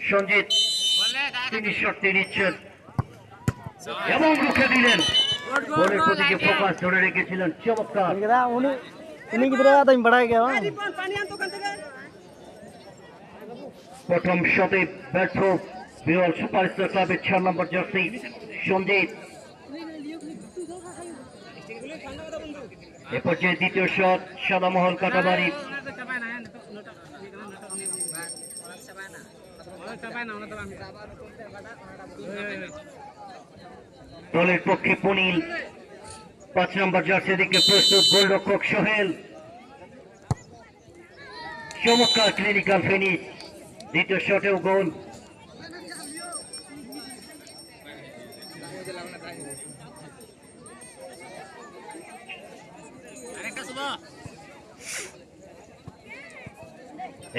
সঞ্জিত তিনি শটটি নিচ্ছেন এবং রুখে দিলেন। বলের প্রতিকে ফোকাস ধরে রেখেছিলেন, চমৎকার। প্রথম শটে ব্যর্থ বিরল সুপারস্টার ক্লাবের 6 নম্বর জার্সি সঞ্জিত। এ পর্যায়ে দ্বিতীয় শট সাদামহল কাটাবাড়ি। দলের পক্ষে পুনিল 5 নম্বর জার্সি দিকে প্রস্তুত গোলরক্ষক সোহেল। চমৎকার ক্লিনিক্যাল ফিনিশ, দ্বিতীয় শটেও গোল।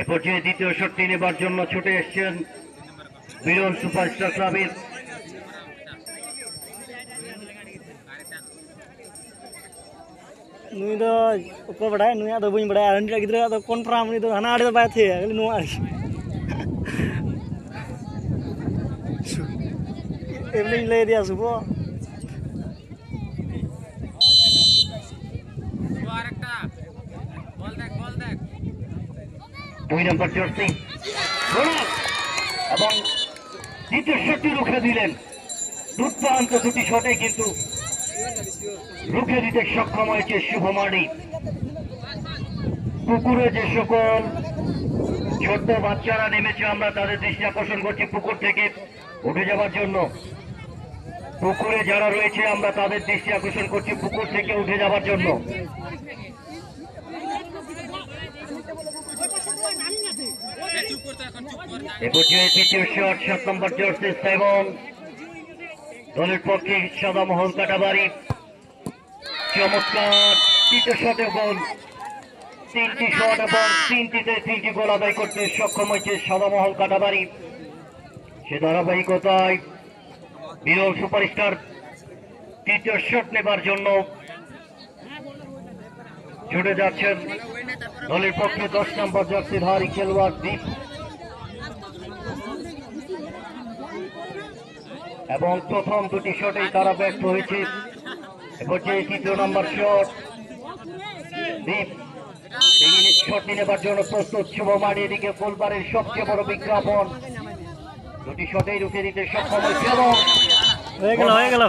এ পর্যায়ে দ্বিতীয় শটটি নেবার জন্য ছুটে এসছেন বিরল সুপারস্টার ক্লাবের नुई दो को बड़ाय नुई दो बुई बड़ाय हंडी गिद्रा दो कन्फर्म नुई दो हना आड़े दो बाय थे खाली नुआ एमनी ले दिया सुबह আরেকটা বল দেখ 2 নম্বর জার্সি এবং দ্বিতীয় শটটি রুখে দিলেন। দুর্দান্ত দুটি শটে কিন্তু রুখে দিতে সক্ষম হয়েছে শুভমানি। পুকুরে যে সকল ছোট্ট বাচ্চারা নেমেছে আমরা তাদের দৃষ্টি আকর্ষণ করছি পুকুর থেকে উঠে যাবার জন্য। পুকুরে যারা রয়েছে আমরা তাদের দৃষ্টি আকর্ষণ করছি পুকুর থেকে উঠে যাবার জন্য। এ পর্যায়ে তৃতীয় শট 7 নম্বর জার্সি এবং দলের পক্ষে সাদামহল কাটাবাড়ি। চমৎকার তৃতীয় শটে গোল। 3টি শট এবং 3টিতে 3টি গোল আদায় করতে সক্ষম হয়েছে সাদামহল কাটাবাড়ি। সে ধারাবাহিকতায় বিরল সুপারস্টার তৃতীয় শট নেবার জন্য ছুটে যাচ্ছেন দলের পক্ষে 10 নম্বর জার্সিধারী খেলোয়াড় দীপ এবং প্রথম দুটি শটেই তারা ব্যর্থ হয়েছে। এরপর যে তৃতীয় নম্বর শট দীপ শটটি নেবার জন্য প্রস্তুত শুভমানি। এদিকে ফুলবাড়ির সবচেয়ে বড় বিজ্ঞাপন দুটি শটেই রুখে দিতে সক্ষম হয়েছে এবং হয়ে গেল